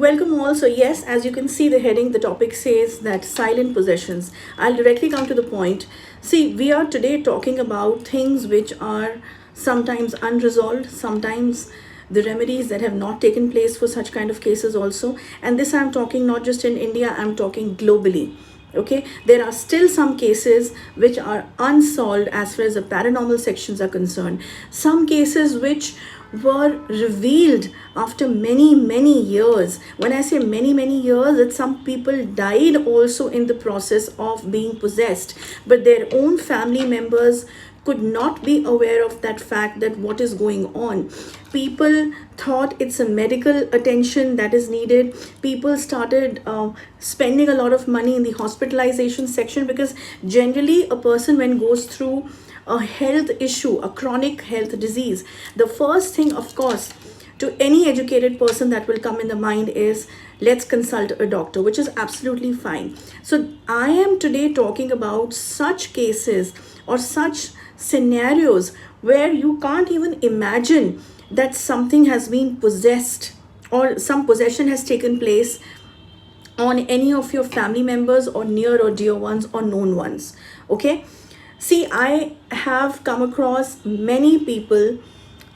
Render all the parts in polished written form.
welcome all. So yes, as you can see the heading, the topic says that silent possessions. I'll directly come to the point. See, we are today talking about things which are sometimes unresolved, sometimes the remedies that have not taken place for such kind of cases also. And this I'm talking not just in India, I'm talking globally. Okay, there are still some cases which are unsolved as far as the paranormal sections are concerned. Some cases which were revealed after many years. When I say many years, it's some people died also in the process of being possessed, but their own family members could not be aware of that fact, that what is going on. People thought it's a medical attention that is needed. People started spending a lot of money in the hospitalization section, because generally a person when goes through a health issue, a chronic health disease, the first thing, of course, to any educated person that will come in the mind is, let's consult a doctor, which is absolutely fine. So I am today talking about such cases or such scenarios where you can't even imagine that something has been possessed or some possession has taken place on any of your family members or near or dear ones or known ones. Okay, see, I have come across many people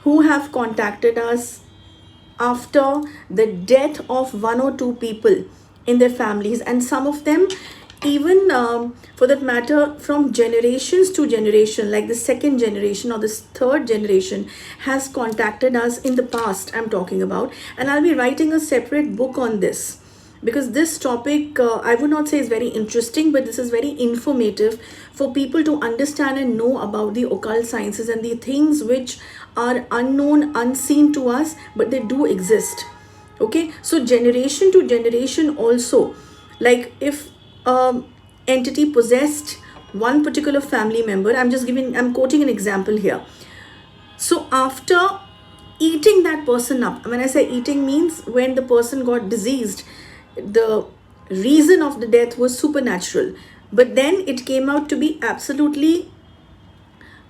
who have contacted us after the death of one or two people in their families, and some of them even for that matter from generations to generation, like the second generation or the third generation has contacted us in the past, I'm talking about. And I'll be writing a separate book on this, because this topic I would not say is very interesting, but this is very informative for people to understand and know about the occult sciences and the things which are unknown, unseen to us, but they do exist. Okay, so generation to generation also, like if entity possessed one particular family member, I'm quoting an example here. So after eating that person up, when I say eating means when the person got diseased, the reason of the death was supernatural, but then it came out to be absolutely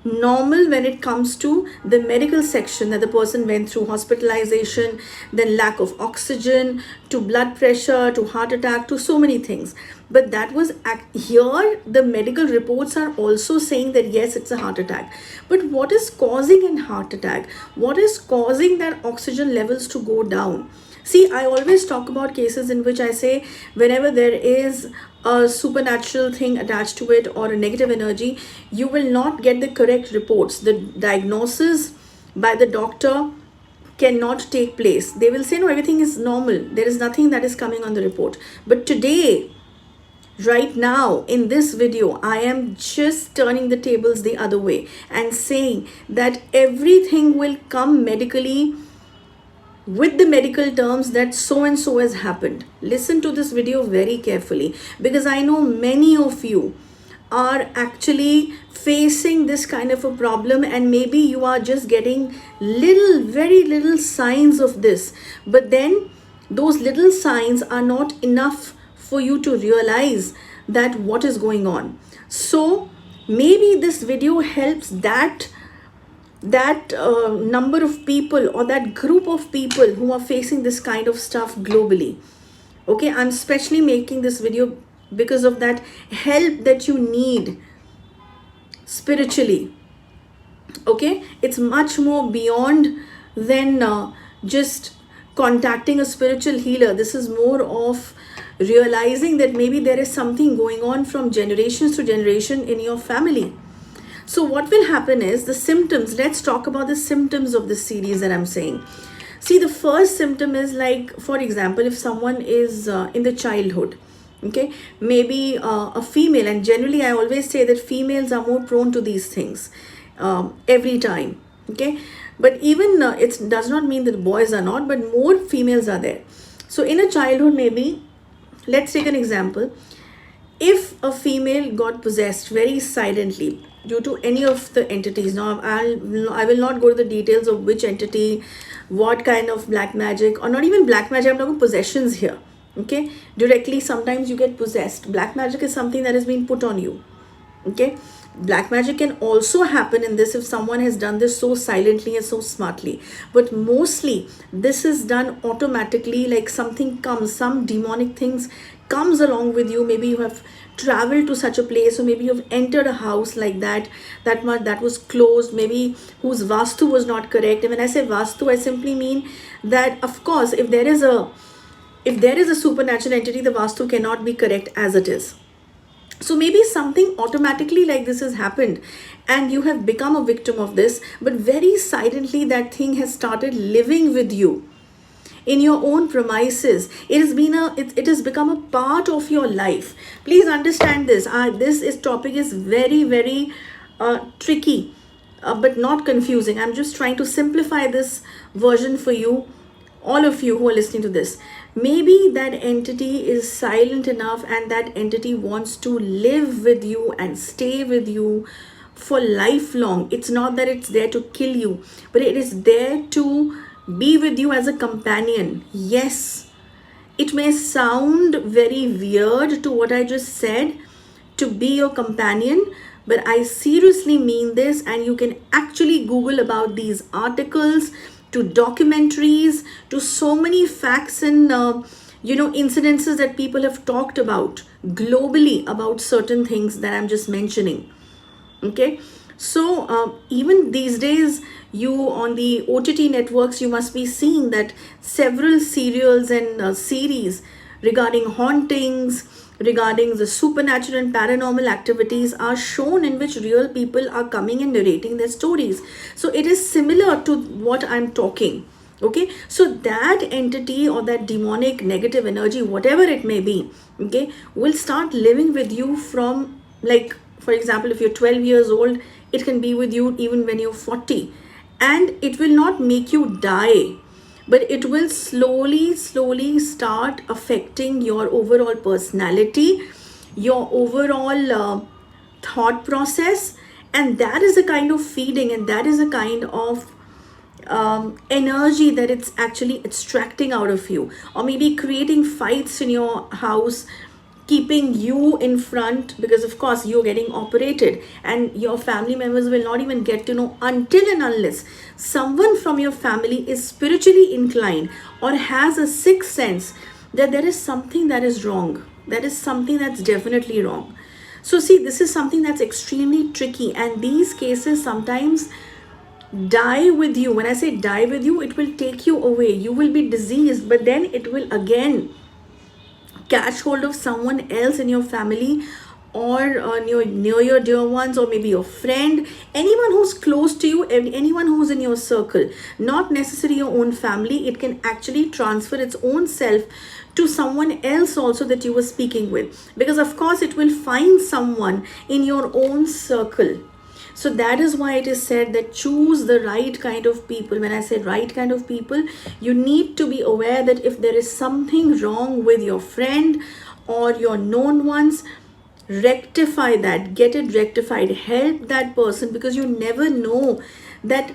normal when it comes to the medical section, that the person went through hospitalization, then lack of oxygen, to blood pressure, to heart attack, to so many things. But that was here the medical reports are also saying that yes, it's a heart attack. But what is causing an heart attack? What is causing that oxygen levels to go down? See, I always talk about cases in which I say whenever there is a supernatural thing attached to it or a negative energy, you will not get the correct reports. The diagnosis by the doctor cannot take place. They will say, no, everything is normal. There is nothing that is coming on the report. But today, right now, in this video, I am just turning the tables the other way and saying that everything will come medically with the medical terms that so and so has happened. Listen to this video very carefully, because I know many of you are actually facing this kind of a problem, and maybe you are just getting very little signs of this, but then those little signs are not enough for you to realize that what is going on. So maybe this video helps that number of people or that group of people who are facing this kind of stuff globally. Okay, I'm especially making this video because of that help that you need spiritually. Okay, it's much more beyond than just contacting a spiritual healer. This is more of realizing that maybe there is something going on from generations to generation in your family. So what will happen is the symptoms. Let's talk about the symptoms of this series that I'm saying. See, the first symptom is like, for example, if someone is in the childhood, okay, maybe a female, and generally I always say that females are more prone to these things every time, okay, but even it does not mean that boys are not, but more females are there. So in a childhood, maybe, let's take an example. If a female got possessed very silently due to any of the entities, now I will not go to the details of which entity, what kind of black magic, or not even black magic, I'm talking possessions here. Okay, directly sometimes you get possessed. Black magic is something that has been put on you. Okay, Black magic can also happen in this if someone has done this so silently and so smartly. But mostly this is done automatically, like something comes, some demonic things comes along with you. Maybe you have traveled to such a place, or maybe you've entered a house like that was closed, maybe whose vastu was not correct. And when I say vastu, I simply mean that, of course, if there is a supernatural entity, the vastu cannot be correct as it is. So maybe something automatically like this has happened and you have become a victim of this, but very silently that thing has started living with you in your own premises. It has become a part of your life. Please understand this. Topic is very, very tricky, but not confusing. I'm just trying to simplify this version for you, all of you who are listening to this. Maybe that entity is silent enough and that entity wants to live with you and stay with you for lifelong. It's not that it's there to kill you, but it is there to be with you as a companion. Yes, it may sound very weird to what I just said, to be your companion, but I seriously mean this, and you can actually Google about these articles, to documentaries, to so many facts and incidences that people have talked about globally about certain things that I'm just mentioning. Okay, so even these days, you on the OTT networks, you must be seeing that several serials and series regarding hauntings, regarding the supernatural and paranormal activities are shown, in which real people are coming and narrating their stories. So it is similar to what I'm talking. Okay, so that entity or that demonic negative energy, whatever it may be, okay, will start living with you from, like, for example, if you're 12 years old, it can be with you even when you're 40, and it will not make you die, but it will slowly start affecting your overall personality, your overall thought process. And that is a kind of feeding, and that is a kind of energy that it's actually extracting out of you, or maybe creating fights in your house, keeping you in front, because of course you're getting operated and your family members will not even get to know until and unless someone from your family is spiritually inclined or has a sixth sense that there is something that is wrong, there is something that's definitely wrong. So see, this is something that's extremely tricky, and these cases sometimes die with you. When I say die with you, it will take you away, you will be diseased, but then it will again catch hold of someone else in your family, or near your dear ones, or maybe your friend, anyone who's close to you, anyone who's in your circle, not necessarily your own family. It can actually transfer its own self to someone else also that you were speaking with, because of course it will find someone in your own circle. So that is why it is said that choose the right kind of people. When I say right kind of people, you need to be aware that if there is something wrong with your friend or your known ones, rectify that, get it rectified, help that person, because you never know that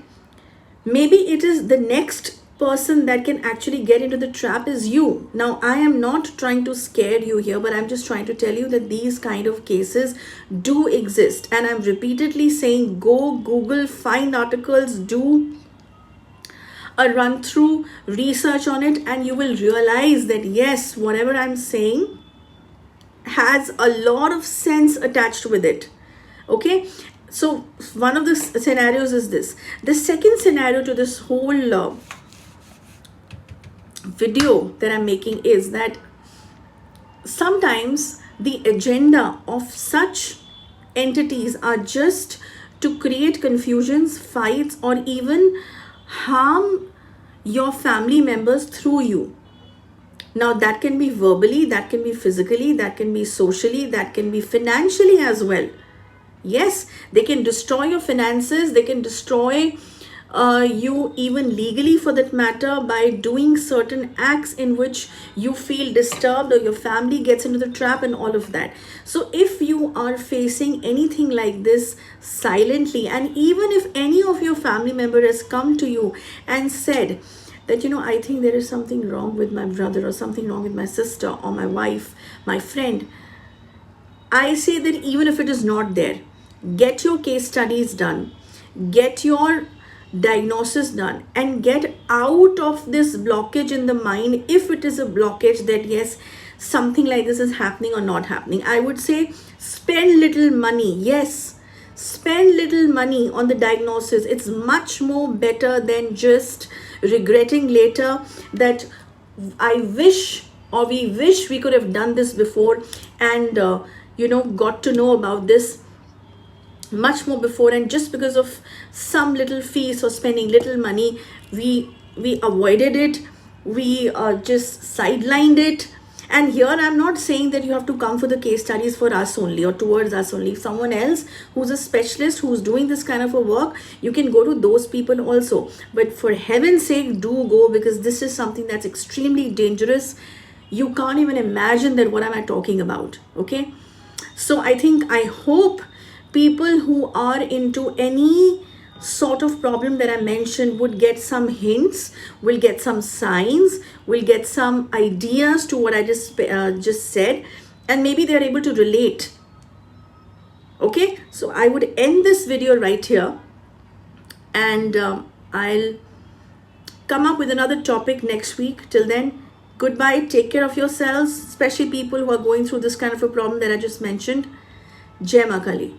maybe it is the next person that can actually get into the trap is you. Now, I am not trying to scare you here, but I'm just trying to tell you that these kind of cases do exist. And I'm repeatedly saying, go Google, find articles, do a run through research on it, and you will realize that yes, whatever I'm saying has a lot of sense attached with it. Okay, so one of the scenarios is this. The second scenario to this whole video that I'm making is that sometimes the agenda of such entities are just to create confusions, fights, or even harm your family members through you. Now that can be verbally, that can be physically, that can be socially, that can be financially as well. Yes, they can destroy your finances, they can destroy you even legally for that matter, by doing certain acts in which you feel disturbed or your family gets into the trap and all of that. So if you are facing anything like this silently, and even if any of your family member has come to you and said that, I think there is something wrong with my brother, or something wrong with my sister, or my wife, my friend, I say that even if it is not there, get your case studies done, get your diagnosis done, and get out of this blockage in the mind, if it is a blockage that yes, something like this is happening or not happening. I would say spend little money. Yes, spend little money on the diagnosis. It's much more better than just regretting later that I wish, or we wish we could have done this before, and got to know about this much more before, and just because of some little fees or spending little money, we avoided it, we just sidelined it. And here I'm not saying that you have to come for the case studies for us only or towards us only. If someone else who's a specialist who's doing this kind of a work, you can go to those people also, but for heaven's sake, do go, because this is something that's extremely dangerous. You can't even imagine that what am I talking about. Okay, so I hope people who are into any sort of problem that I mentioned would get some hints, will get some signs, will get some ideas to what I just said, and maybe they're able to relate. Okay, so I would end this video right here, and I'll come up with another topic next week. Till then, goodbye, take care of yourselves, especially people who are going through this kind of a problem that I just mentioned. Jai Mahakali.